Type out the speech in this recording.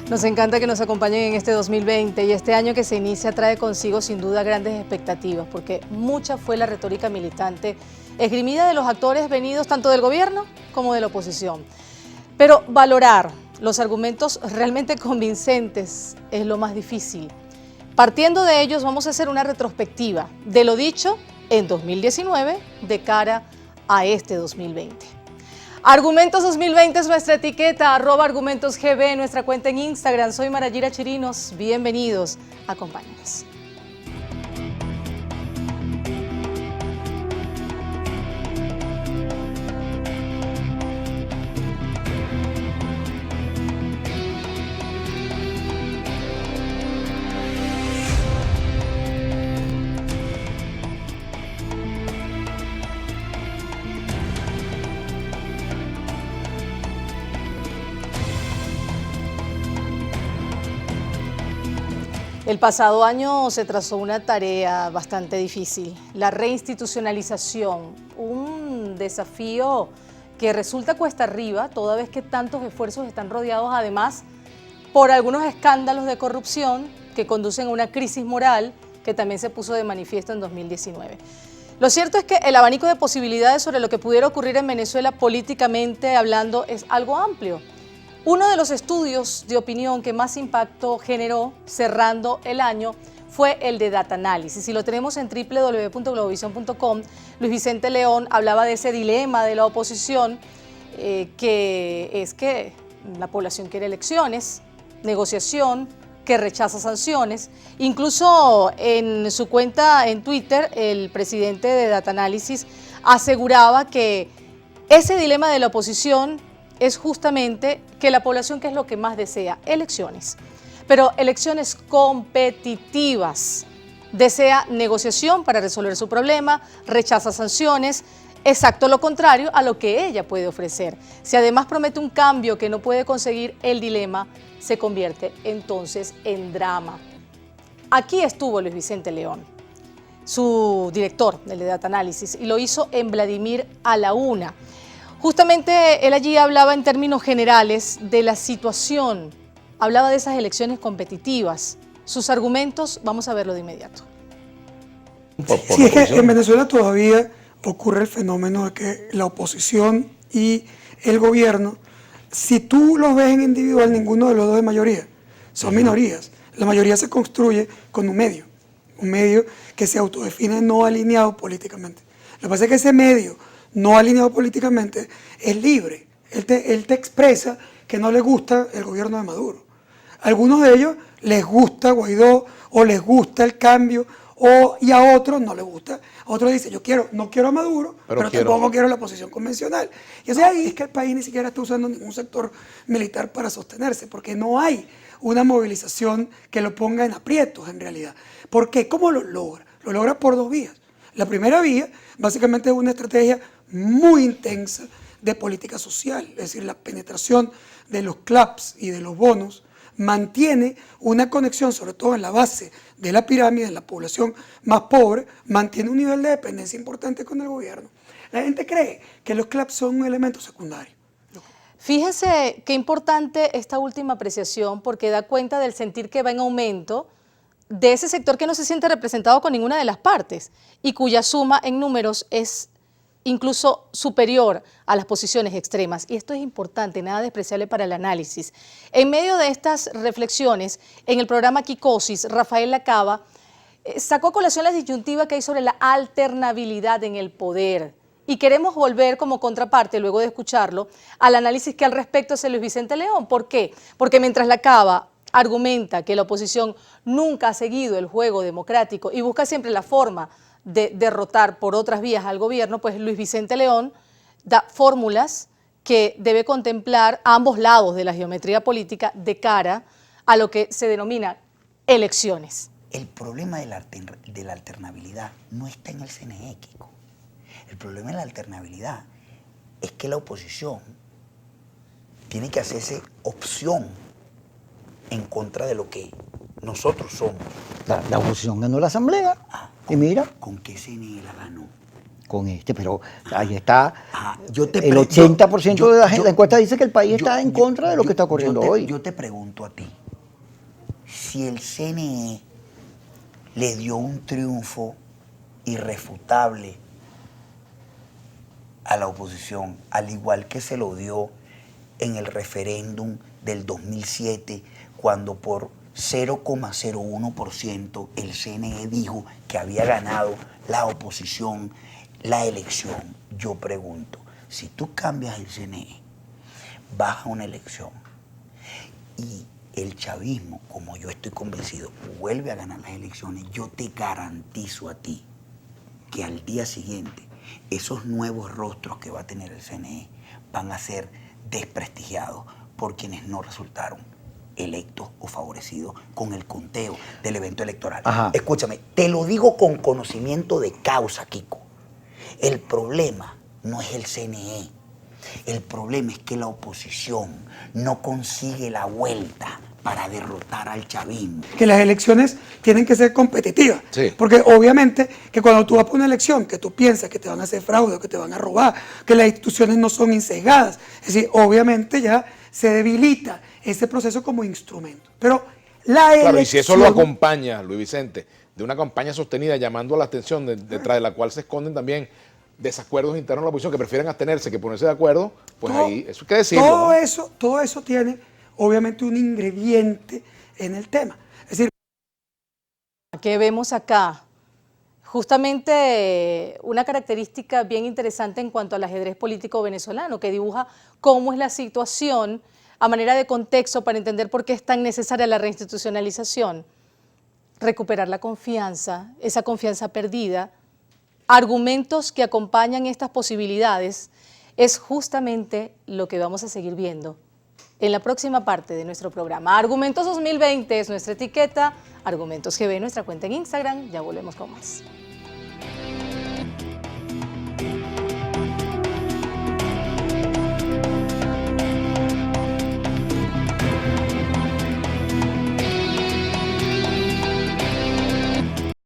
Nos encanta que nos acompañen en este 2020 y este año que se inicia trae consigo sin duda grandes expectativas porque mucha fue la retórica militante esgrimida de los actores venidos tanto del gobierno como de la oposición. Pero valorar los argumentos realmente convincentes es lo más difícil. Partiendo de ellos vamos a hacer una retrospectiva de lo dicho en 2019 de cara a este 2020. Argumentos 2020 es nuestra etiqueta, @argumentosgb, nuestra cuenta en Instagram. Soy Marayira Chirinos, bienvenidos, acompáñenos. El pasado año se trazó una tarea bastante difícil, la reinstitucionalización, un desafío que resulta cuesta arriba toda vez que tantos esfuerzos están rodeados además por algunos escándalos de corrupción que conducen a una crisis moral que también se puso de manifiesto en 2019. Lo cierto es que el abanico de posibilidades sobre lo que pudiera ocurrir en Venezuela políticamente hablando es algo amplio. Uno de los estudios de opinión que más impacto generó cerrando el año fue el de Data Analysis y lo tenemos en www.globovision.com. Luis Vicente León hablaba de ese dilema de la oposición que es que la población quiere elecciones, negociación, que rechaza sanciones. Incluso en su cuenta en Twitter el presidente de Data Analysis aseguraba que ese dilema de la oposición es justamente que la población, ¿qué es lo que más desea? Elecciones, pero elecciones competitivas. Desea negociación para resolver su problema, rechaza sanciones, exacto lo contrario a lo que ella puede ofrecer. Si además promete un cambio que no puede conseguir, el dilema se convierte entonces en drama. Aquí estuvo Luis Vicente León, su director del de Data Analysis, y lo hizo en Vladimir a la 1. Justamente él allí hablaba en términos generales de la situación, hablaba de esas elecciones competitivas. Sus argumentos, vamos a verlo de inmediato. Sí, es que en Venezuela todavía ocurre el fenómeno de que la oposición y el gobierno, si tú los ves en individual, ninguno de los dos es mayoría, son minorías. La mayoría se construye con un medio que se autodefine no alineado políticamente. Lo que pasa es que ese medio no alineado políticamente es libre. Él te expresa que no le gusta el gobierno de Maduro. A algunos de ellos les gusta Guaidó o les gusta el cambio y a otros no les gusta. A otros dicen, no quiero a Maduro, pero tampoco quiero la oposición convencional. Y o sea, ahí es que el país ni siquiera está usando ningún sector militar para sostenerse, porque no hay una movilización que lo ponga en aprietos en realidad. ¿Por qué? ¿Cómo lo logra? Lo logra por dos vías. La primera vía, básicamente, es una estrategia muy intensa de política social, es decir, la penetración de los CLAPs y de los bonos mantiene una conexión, sobre todo en la base de la pirámide, en la población más pobre, mantiene un nivel de dependencia importante con el gobierno. La gente cree que los CLAPs son un elemento secundario. Fíjese qué importante esta última apreciación porque da cuenta del sentir que va en aumento de ese sector que no se siente representado con ninguna de las partes y cuya suma en números es incluso superior a las posiciones extremas. Y esto es importante, nada despreciable para el análisis. En medio de estas reflexiones, en el programa Kikosis, Rafael Lacaba sacó a colación la disyuntiva que hay sobre la alternabilidad en el poder. Y queremos volver como contraparte, luego de escucharlo, al análisis que al respecto hace Luis Vicente León. ¿Por qué? Porque mientras Lacaba argumenta que la oposición nunca ha seguido el juego democrático y busca siempre la forma de derrotar por otras vías al gobierno, pues Luis Vicente León da fórmulas que debe contemplar a ambos lados de la geometría política de cara a lo que se denomina elecciones. El problema de la alternabilidad no está en el CNE, Kiko. El problema de la alternabilidad es que la oposición tiene que hacerse opción en contra de lo que nosotros somos. La oposición ganó la asamblea. Y mira. ¿Con qué CNE la ganó? Con pero ahí está. El 80% de la encuesta dice que el país está en contra de lo que está ocurriendo hoy. Yo te pregunto a ti, si el CNE le dio un triunfo irrefutable a la oposición, al igual que se lo dio en el referéndum del 2007, cuando por 0,01% el CNE dijo que había ganado la oposición la elección. Yo pregunto, si tú cambias el CNE, vas a una elección y el chavismo, como yo estoy convencido, vuelve a ganar las elecciones, yo te garantizo a ti que al día siguiente esos nuevos rostros que va a tener el CNE van a ser desprestigiados por quienes no resultaron electos o favorecidos con el conteo del evento electoral. Ajá. Escúchame, te lo digo con conocimiento de causa, Kiko. El problema no es el CNE. El problema es que la oposición no consigue la vuelta para derrotar al chavismo. Que las elecciones tienen que ser competitivas. Sí. Porque obviamente que cuando tú vas por una elección, que tú piensas que te van a hacer fraude, o que te van a robar, que las instituciones no son insesgadas, es decir, obviamente ya se debilita ese proceso como instrumento. Pero la elección... Claro, y si eso lo acompaña, Luis Vicente, de una campaña sostenida llamando a la atención, detrás de la cual se esconden también desacuerdos internos de la oposición que prefieren abstenerse que ponerse de acuerdo, pues ahí eso hay que decirlo. Todo eso tiene obviamente un ingrediente en el tema. Es decir, ¿qué vemos acá? Justamente una característica bien interesante en cuanto al ajedrez político venezolano, que dibuja cómo es la situación a manera de contexto para entender por qué es tan necesaria la reinstitucionalización. Recuperar la confianza, esa confianza perdida, argumentos que acompañan estas posibilidades, es justamente lo que vamos a seguir viendo en la próxima parte de nuestro programa. Argumentos 2020 es nuestra etiqueta, Argumentos GB, nuestra cuenta en Instagram. Ya volvemos con más.